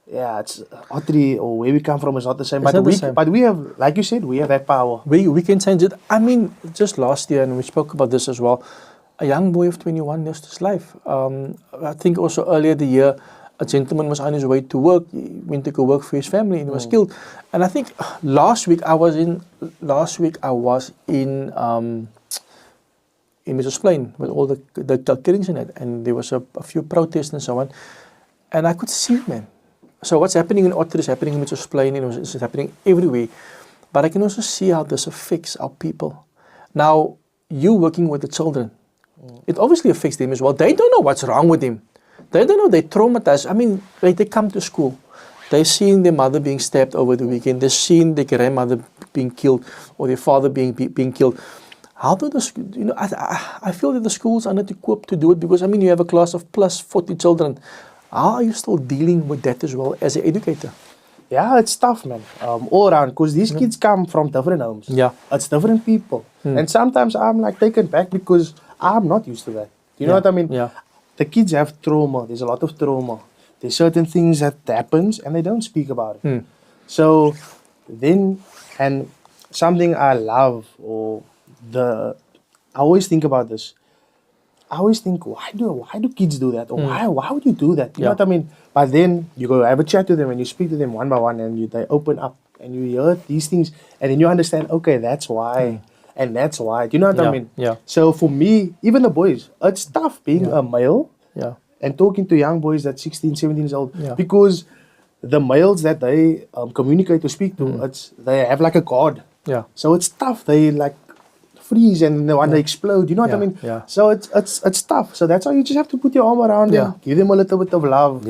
it's Ottery or where we come from is not the same. But we have, like you said, we have that power. We can change it. I mean, just last year, and we spoke about this as well, a young boy of 21 lost his life. I think also earlier the year, a gentleman was on his way to work. He went to go work for his family and he was killed. And I think last week I was in Mrs. Plain with all the killings in it, and there was a few protests and so on. And I could see it, man. So what's happening in Ottery is happening in Mrs. Plain, it's happening everywhere. But I can also see how this affects our people. Now, you working with the children, it obviously affects them as well. They don't know what's wrong with them. They don't know, they're traumatized. I mean, they come to school. They're seeing their mother being stabbed over the weekend. They're seeing their grandmother being killed or their father being killed. How do I feel that the schools are not equipped to do it, because, I mean, you have a class of plus 40 children. How are you still dealing with that as well as an educator? Yeah, it's tough, man. All around, because these kids come from different homes. Yeah. It's different people. And sometimes I'm like taken back because I'm not used to that. You know what I mean? Yeah. The kids have trauma. There's a lot of trauma. There's certain things that happens and they don't speak about it. So then, and something I love, I always think about this. I always think, why do kids do that? Or why would you do that? You know what I mean? But then you go have a chat to them and you speak to them one by one and they open up and you hear these things and then you understand, okay, that's why. And that's why. Do you know what I mean? Yeah. So for me, even the boys, it's tough being a male and talking to young boys that's 16, 17 years old. Yeah. Because the males that they communicate or speak to, they have like a god. Yeah. So it's tough. They like freeze and when they explode, you know what I mean? Yeah. So it's tough. So that's why you just have to put your arm around them, give them a little bit of love,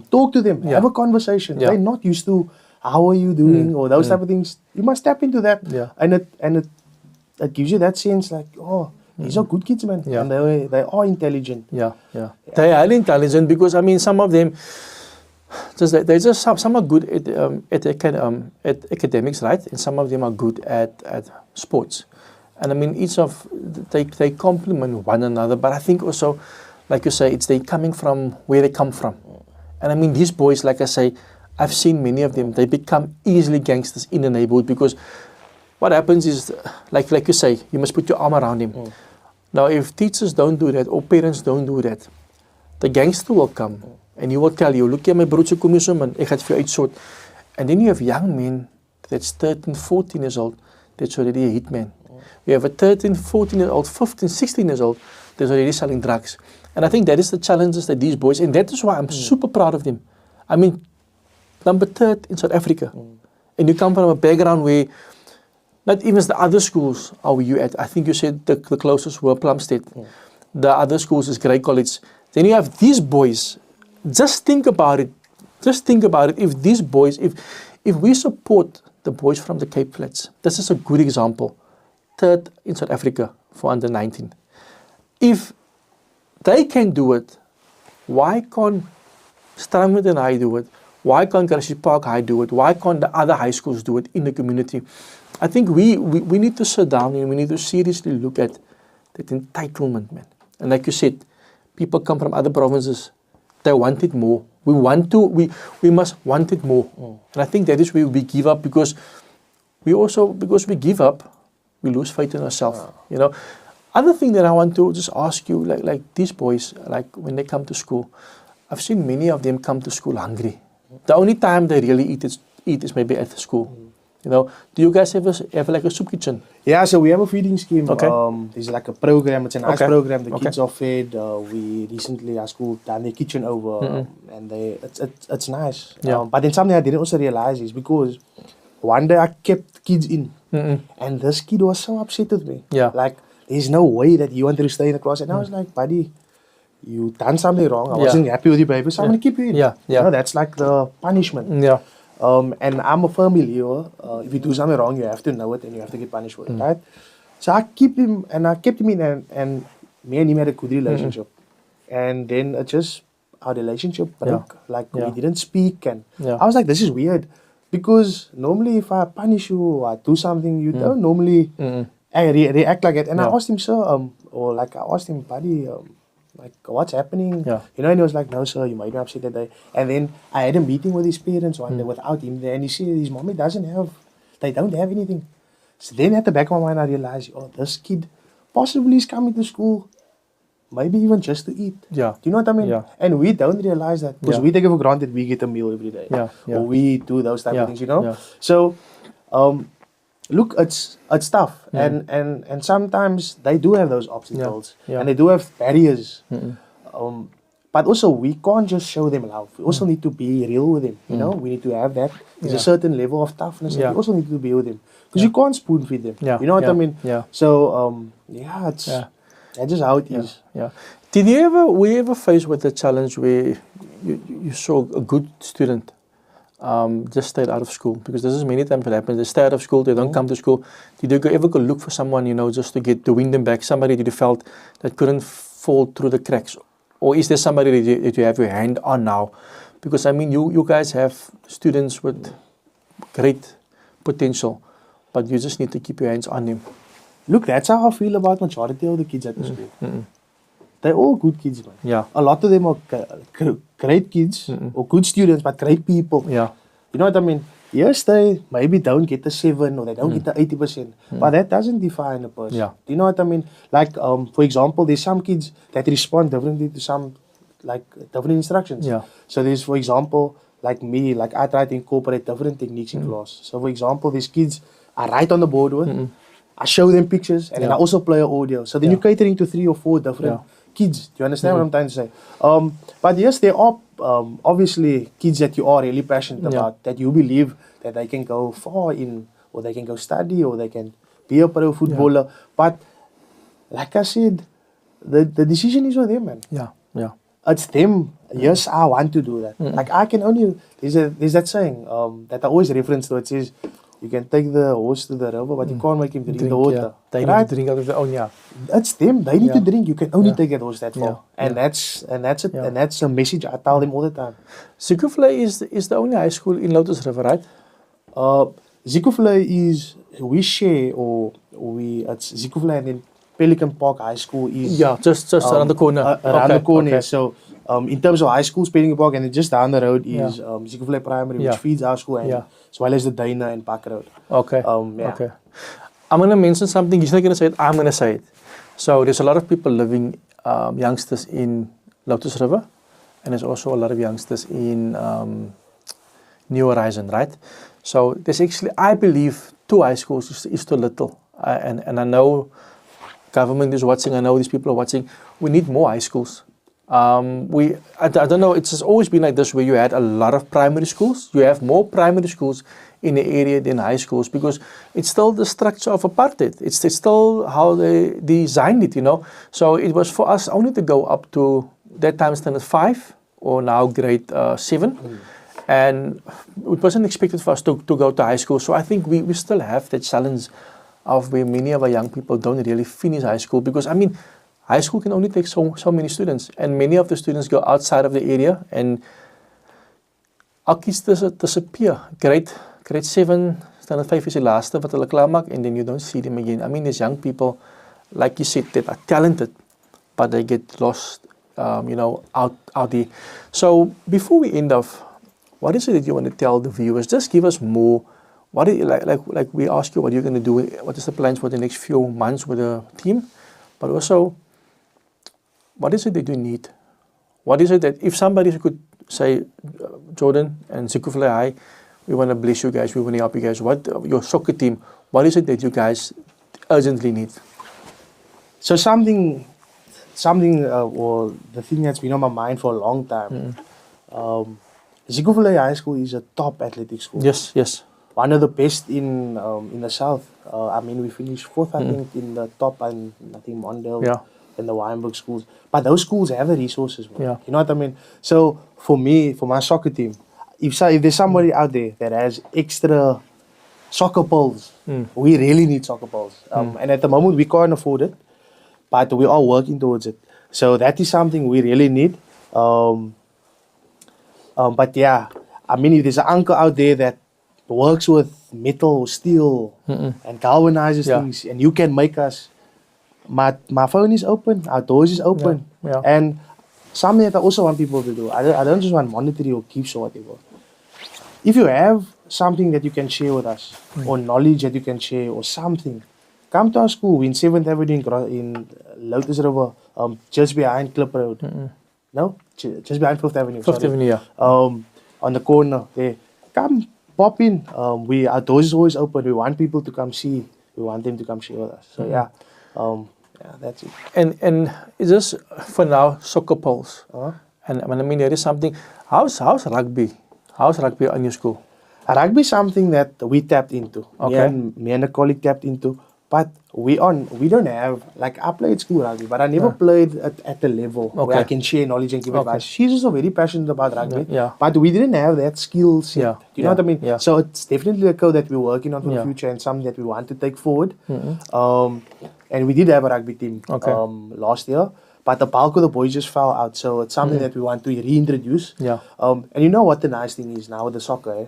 talk to them, have a conversation. They're not used to how are you doing or those type of things. You must tap into that, and it gives you that sense like, oh, these are good kids, man, and they are intelligent. They are highly intelligent because I mean some of them. Some are good at academics, right? And some of them are good at sports. And I mean, they complement one another. But I think also, like you say, it's they coming from where they come from. And I mean, these boys, like I say, I've seen many of them. They become easily gangsters in the neighborhood because what happens is, like you say, you must put your arm around him. Now, if teachers don't do that or parents don't do that, the gangster will come. And he will tell you, look here my broertjie kom hier so man, ek gaan vir jou uitsort. And then you have young men that's 13, 14 years old, that's already a hitman. You have a 13, 14 year old, 15, 16 years old, that's already selling drugs. And I think that is the challenges that these boys, and that is why I'm super proud of them. I mean, number 3rd in South Africa. And you come from a background where not even the other schools are where you at. I think you said the closest were Plumstead. The other schools is Grey College. Then you have these boys. Just think about it. Just think about it. If these boys, if we support the boys from the Cape Flats, this is a good example. 3rd in South Africa for under 19. If they can do it, why can't Strandwood and I do it? Why can't Grassy Park High do it? Why can't the other high schools do it in the community? I think we need to sit down and we need to seriously look at that entitlement, man. And like you said, people come from other provinces. They want it more. We must want it more. And I think that is where we give up because we give up, we lose faith in ourselves. You know. Other thing that I want to just ask you, like these boys, like when they come to school, I've seen many of them come to school hungry. The only time they really eat is maybe at the school. You know, do you guys have like a soup kitchen? Yeah, so we have a feeding scheme. Okay. There's like a program. It's a nice program. The kids are fed. We recently, our school done their kitchen over, and it's nice. Yeah. But then something I didn't also realize is because one day I kept kids in, and this kid was so upset with me. Yeah. Like, there's no way that you wanted to stay in the class, and I was like, buddy, you done something wrong. I wasn't happy with your behavior, so I'm gonna keep you in. Yeah. You know, that's like the punishment. Yeah. And I'm a firm believer, if you do something wrong, you have to know it and you have to get punished for it, right? So I kept him in and me and him had a good relationship. And then our relationship broke. Like we didn't speak and I was like, this is weird. Because normally if I punish you or I do something, you don't normally react like it. And I asked him, sir, buddy, like, what's happening? Yeah. You know, and he was like, no, sir, you might be upset that day. And then I had a meeting with his parents one day without him there. And he said his mommy they don't have anything. So then at the back of my mind, I realized, oh, this kid possibly is coming to school, maybe even just to eat. Yeah. Do you know what I mean? Yeah. And we don't realize that because we take it for granted we get a meal every day. Yeah. Yeah. Or we do those type of things, you know? Yeah. So, look, it's tough, and sometimes they do have those obstacles, and they do have barriers. But also we can't just show them love. We also need to be real with them. You know, we need to have that. There's a certain level of toughness. That we also need to be with them because you can't spoon feed them. You know what I mean? Yeah. So that's just how it is. Yeah. Were you ever faced with a challenge where you saw a good student just stayed out of school? Because this is many times what happens. They stay out of school, they don't come to school. Did you ever go look for someone, you know, just to win them back? Somebody that you felt that couldn't fall through the cracks? or is there somebody that you have your hand on now? Because I mean, you guys have students with great potential, but you just need to keep your hands on them. Look, that's how I feel about majority of the kids at the school. They're all good kids, man. Yeah. A lot of them are great kids or good students, but great people. Yeah. You know what I mean? Yes, they maybe don't get the 7 or they don't get the 80%, but that doesn't define a person. Yeah. Do you know what I mean? Like, for example, there's some kids that respond differently to some, like, different instructions. Yeah. So there's, for example, like me, like I try to incorporate different techniques in class. So for example, there's kids I write on the board with, I show them pictures, and then I also play audio. So then you're catering to 3 or 4 different kids. Do you understand what I'm trying to say? But yes, there are obviously kids that you are really passionate about, that you believe that they can go far in, or they can go study, or they can be a pro footballer. But like I said, the decision is with them, man. Yeah. Yeah. It's them. Yes, I want to do that. Like I can only, there's that saying that I always reference to. It says, you can take the horse to the river, but you can't make him drink the water. Yeah. They need to drink out of their own, It's them. They need to drink. You can only take that horse that far. And that's it. Yeah. And that's a message I tell them all the time. Zikule is the only high school in Lotus River, right? Zikule is, we share, it's Zikule and then Pelican Park High School is... Yeah, just around the corner. Around the corner, So in terms of high schools, Pelican Park, and then just down the road is Zikule Primary, which feeds our school, and as well as the Dana and Park Road. Okay. Okay. I'm going to mention something. He's not going to say it. I'm going to say it. So there's a lot of people living, youngsters in Lotus River, and there's also a lot of youngsters in New Horizon, right? So there's actually, I believe, 2 high schools is too little. And I know government is watching. I know these people are watching. We need more high schools. I don't know, it's always been like this, where you had a lot of primary schools. You have more primary schools in the area than high schools, because it's still the structure of apartheid. It's still how they designed it, you know. So it was for us only to go up to that time standard 5 or now grade 7. And it wasn't expected for us to go to high school. So I think we still have that challenge of where many of our young people don't really finish high school, because I mean, high school can only take so many students, and many of the students go outside of the area, and our kids disappear. Grade 7, standard 5 is the last wat hulle klaar maak, and then you don't see them again. I mean, there's young people, like you said, that are talented, but they get lost, you know, out there. So before we end off, what is it that you want to tell the viewers? Just give us more. What is, like we ask you, what you're going to do? What is the plans for the next few months with the team? But also, what is it that you need? What is it that, if somebody could say, Jordan and Zikule High, we want to bless you guys, we want to help you guys. What your soccer team? What is it that you guys urgently need? So something, or the thing that's been on my mind for a long time. Zikule High School is a top athletic school. Yes. One of the best in the south. I mean, we finished 4th, I think, in the top, and I think Mondale and the Weinberg schools. But those schools have the resources, man. You know what I mean? So for me, for my soccer team, if there's somebody out there that has extra soccer balls, we really need soccer balls. And at the moment, we can't afford it, but we are working towards it. So that is something we really need. But yeah, I mean, if there's an uncle out there that works with metal or steel and galvanizes things, and you can make us, my phone is open, our doors is open. And something that I also want people to do, I don't just want monetary or gifts or whatever. If you have something that you can share with us, or knowledge that you can share, or something, come to our school. We're in 7th Avenue in Lotus River, just behind Clip Road. No? Just behind 5th Avenue. 5th Avenue, on the corner there. Come, pop in. Our doors is always open. We want people to come see. We want them to come share with us. So yeah, that's it. And is this for now soccer poles? And I mean, there is something. How's rugby? How's rugby on your school? Rugby is something that we tapped into. Me and a colleague tapped into. But we don't have, like, I played school rugby, but I never played at the level where I can share knowledge and give advice. She's also very passionate about rugby, but we didn't have that skill set. Do you know what I mean? So it's definitely a code that we're working on for the future, and something that we want to take forward. And we did have a rugby team last year, but the bulk of the boys just fell out. So it's something that we want to reintroduce. Yeah. And you know what the nice thing is now with the soccer,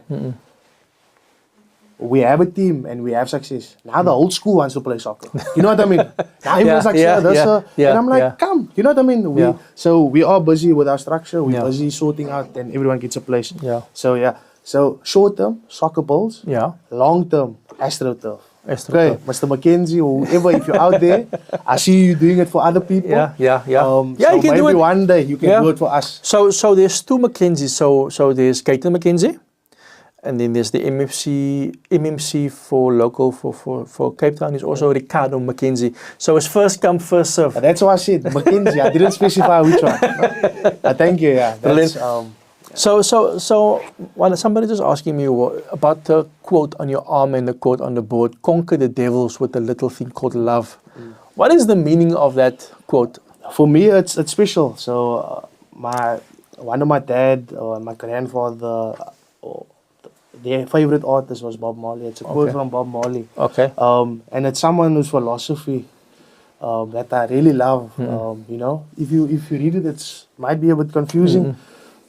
we have a team and we have success. Now the whole school wants to play soccer. You know what I mean? Now everyone's like, and I'm like, come. You know what I mean? So we are busy with our structure. We're busy sorting out, and everyone gets a place. Yeah. So short term, soccer balls. Yeah. Long term, AstroTurf. Okay, Mr. Mackenzie or whoever, if you're out there, I see you doing it for other people. Yeah, So you can maybe do it. one day you can do it for us. So there's two Mackenzies. So there's Gaten Mackenzie, and then there's the MMC for local for Cape Town is also Ricardo Mackenzie. So it's first come, first serve. That's why I said Mackenzie. I didn't specify which one. Thank you. Yeah, that's, So somebody just asking me about the quote on your arm and the quote on the board, conquer the devils with a little thing called love. What is the meaning of that quote? For me, it's special. So one of my dad or my grandfather, their favorite artist was Bob Marley. It's a quote from Bob Marley. Okay. And it's someone whose philosophy that I really love. You know, if you read it, it might be a bit confusing,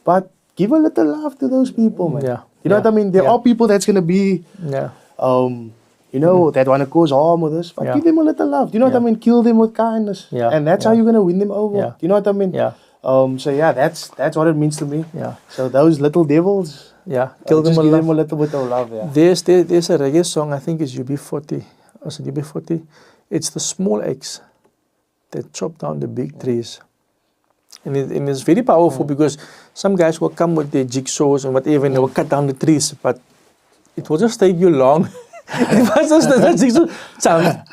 but give a little love to those people, man. Yeah. You know what I mean? There are people that's gonna be, you know, that want to cause harm with us, but give them a little love. You know what I mean? Kill them with kindness, and that's how you're gonna win them over. You know what I mean? Yeah. So yeah, that's what it means to me. Yeah. So those little devils, kill them just with give love. them a little bit of love. Yeah. There's a reggae song, I think it's UB40. Was it UB40? It's the small axe that chop down the big trees. And it's very powerful because some guys will come with their jigsaws and whatever and they will cut down the trees, but it will just take you long. It was just the jigsaw,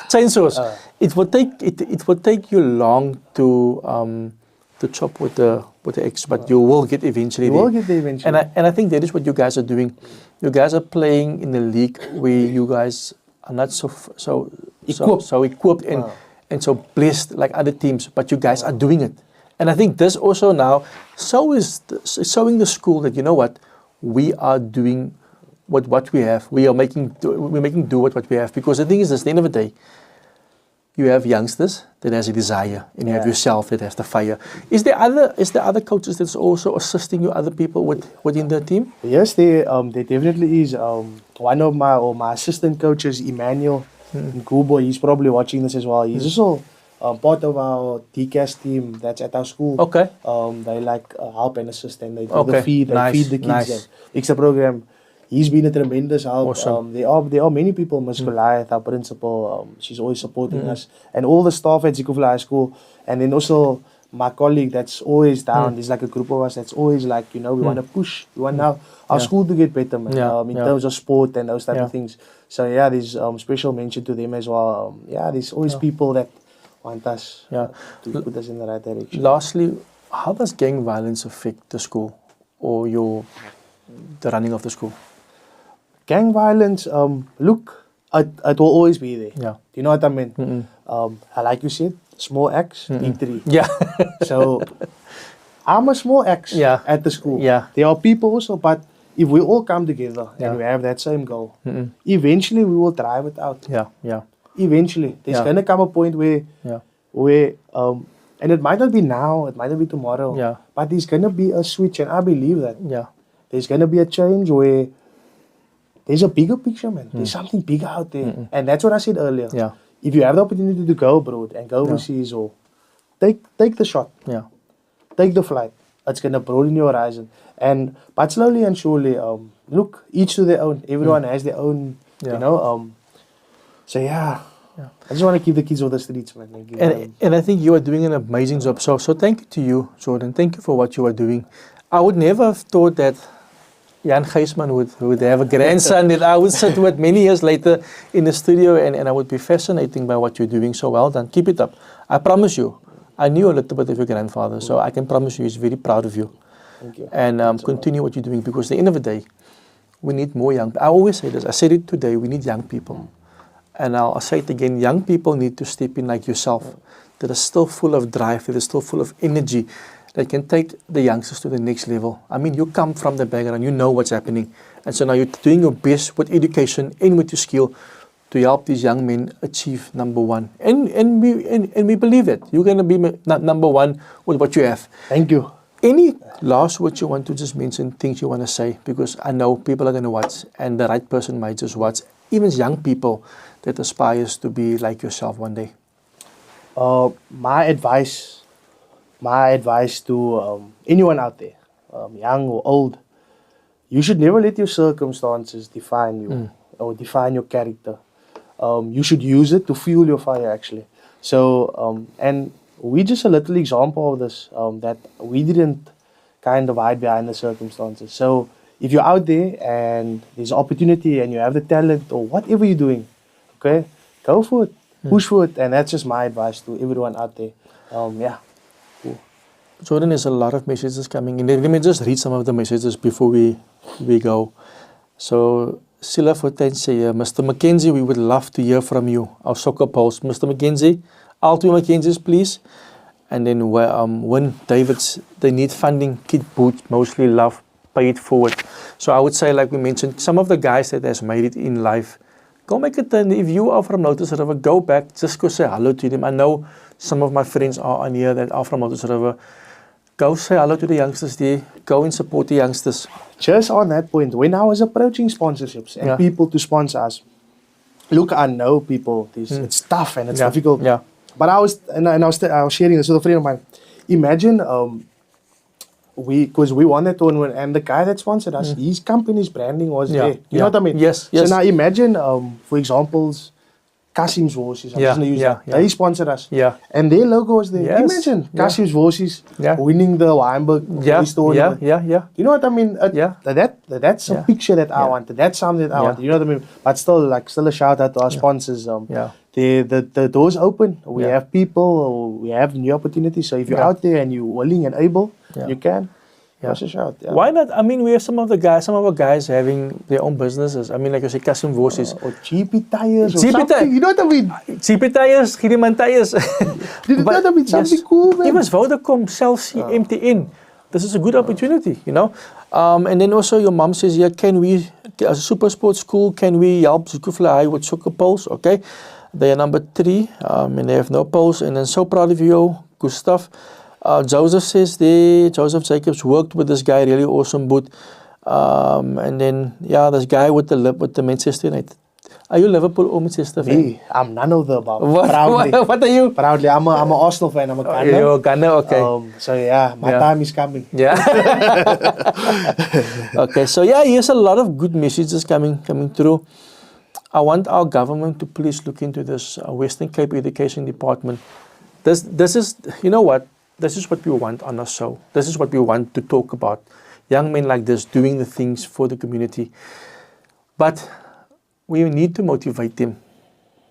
chainsaws. It will take you long to chop with the axe, but you will get eventually. You will get there eventually. And I think that is what you guys are doing. You guys are playing in a league where you guys are not so equipped and so blessed like other teams, but you guys are doing it. And I think this also now showing the school that, you know what, we are doing what we have. We're making do what we have. Because the thing is, at the end of the day, you have youngsters that has a desire, and you have yourself that has the fire. Is there other coaches that's also assisting you, other people within the team? Yes, there definitely is. One of my assistant coaches, Emmanuel Gubo, he's probably watching this as well. He's also part of our DCAS team that's at our school. Okay. They help and assist, and they do the feed. They feed the kids. And extra program. He's been a tremendous help. Awesome. There are many people. Ms. Goliath, our principal, she's always supporting us, and all the staff at Zikule High School, and then also my colleague that's always down. There's like a group of us that's always like, you know, we want to push. We want our school to get better, man. In terms of sport and those type of things. So yeah, there's special mention to them as well. There's always people that want us to put us in the right direction. Lastly, how does gang violence affect the school or the running of the school? Gang violence, look, it will always be there. Yeah. Do you know what I mean? Like you said, small X, big tree. Yeah. So I'm a small X at the school. Yeah. There are people also, but if we all come together and we have that same goal, eventually we will drive it out. Yeah. Eventually. There's gonna come a point where and it might not be now, it might not be tomorrow, but there's gonna be a switch, and I believe that. Yeah. There's gonna be a change where there's a bigger picture, man. There's something bigger out there. And that's what I said earlier. Yeah. If you have the opportunity to go abroad and go overseas, or take the shot. Yeah. Take the flight. It's gonna broaden your horizon. But slowly and surely, look, each to their own. Everyone has their own, you know. So yeah. I just want to keep the kids off the streets, man. And I think you are doing an amazing job. So thank you to you, Jordan. Thank you for what you are doing. I would never have thought that Jan Gysman would have a grandson that I would sit with many years later in the studio, and I would be fascinated by what you're doing. So well done. Keep it up. I promise you, I knew a little bit of your grandfather, so I can promise you he's very proud of you. Thank you. And continue what you're doing, because at the end of the day, we need more young people. I always say this. I said it today. We need young people. And I'll say it again. Young people need to step in like yourself, that are still full of drive, that are still full of energy, that can take the youngsters to the next level. I mean, you come from the background, you know what's happening. And so now you're doing your best with education and with your skill to help these young men achieve number one. And we believe that. You're going to be number one with what you have. Thank you. Any last words you want to just mention, things you want to say? Because I know people are going to watch, and the right person might just watch. Even young people that aspires to be like yourself one day. My advice to anyone out there, young or old, you should never let your circumstances define you or define your character. You should use it to fuel your fire, actually. So, and we're just a little example of this, that we didn't kind of hide behind the circumstances. So, if you're out there and there's opportunity and you have the talent or whatever you're doing, okay, go for it, push for it. And that's just my advice to everyone out there. Yeah. Cool. Jordan, there's a lot of messages coming in. Let me just read some of the messages before we go. So, Silla Fortuin say, Mr. Mackenzie, we would love to hear from you. Our soccer pulse. Mr. Mackenzie, all two Mackenzies, please. And then when David's, they need funding, kit boots, mostly love, pay it forward. So I would say, like we mentioned, some of the guys that has made it in life, go make it. And if you are from Lotus River, go back, just go say hello to them. I know some of my friends are on here that are from Lotus River. Go say hello to the youngsters there. Go and support the youngsters. Just on that point, when I was approaching sponsorships and people to sponsor us, look, I know people, it's tough and it's difficult. Yeah. But I was sharing this with a friend of mine. Imagine, because we won that tournament, and the guy that sponsored us, his company's branding was there. You know what I mean? Yes. So now imagine, for example, Kasim's Voices. They sponsored us. Yeah. And their logo was there. Yes. Imagine Kasim's Voices winning the Weinberg tournament. Yeah. You know what I mean? That's a picture that I wanted. That's something that I wanted. You know what I mean? But still a shout out to our sponsors. The doors open. We have people. We have new opportunities. So if you're out there and you're willing and able, you can. That's a shout. Yeah. Why not? I mean, we have some of our guys having their own businesses. I mean, like I say, Kasim Voices. Or GP tires or something. You know what I mean? GP tires, Giriman tires. You know what I mean? Something cool, man. Even Vodacom, Cell C, MTN. This is a good opportunity, you know. And then also your mom says, can we, as a super sports school, can we help Zikule High with soccer poles? Okay. They are number 3 and they have no poles. And then so proud of you, good stuff. Joseph says Joseph Jacobs worked with this guy, really awesome boot. And then, this guy with the Manchester United. Are you Liverpool or Manchester fan? Me, I'm none of the above. What are you? Proudly, I'm an Arsenal fan. I'm a Gunner. You're a Gunner, okay. So my time is coming. Yeah. Okay, so here's a lot of good messages coming through. I want our government to please look into this Western Cape Education Department. This is, you know what? This is what we want on our show. This is what we want to talk about. Young men like this doing the things for the community. But we need to motivate them.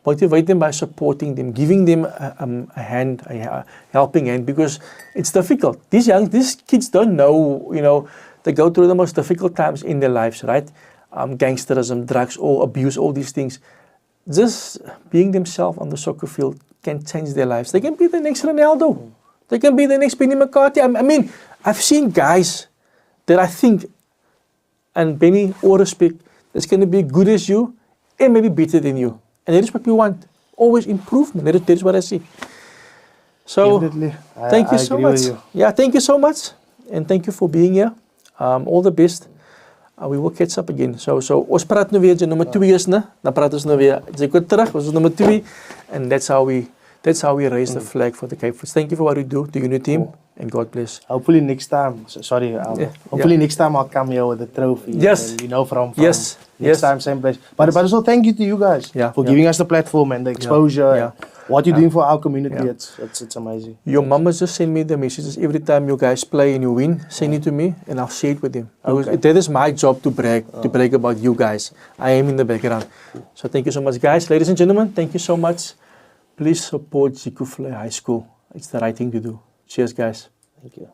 Motivate them by supporting them, giving them a hand, a helping hand, because it's difficult. These kids don't know, you know, they go through the most difficult times in their lives, right? Gangsterism, drugs, or abuse, all these things. Just being themselves on the soccer field can change their lives. They can be the next Ronaldo. They can be the next Benny McCarthy. I mean, I've seen guys that I think, and Benny, all respect, that's going to be good as you and maybe better than you. And that is what we want. Always improvement. That is what I see. So, definitely. Thank you so much. Yeah, thank you so much. And thank you for being here. All the best. We will catch up again. So ons praat nou weer, nummer 2 is, ne? Dan praat ons nou weer. Jy kom terug, ons is nummer 2. And that's how we raise the flag for the Cape Foods. Thank you for what you do to your new team. And God bless. Hopefully next time, next time I'll come here with a trophy. Yes. And, from yes. Next time, same place. But also thank you to you guys for giving us the platform and the exposure. And what you're doing for our community, it's amazing. Your mama just send me the messages every time you guys play and you win. Send it to me and I'll share it with them. Okay. That is my job to brag about you guys. I am in the background. So thank you so much, guys. Ladies and gentlemen, thank you so much. Please support Zikule High School. It's the right thing to do. Cheers, guys. Thank you.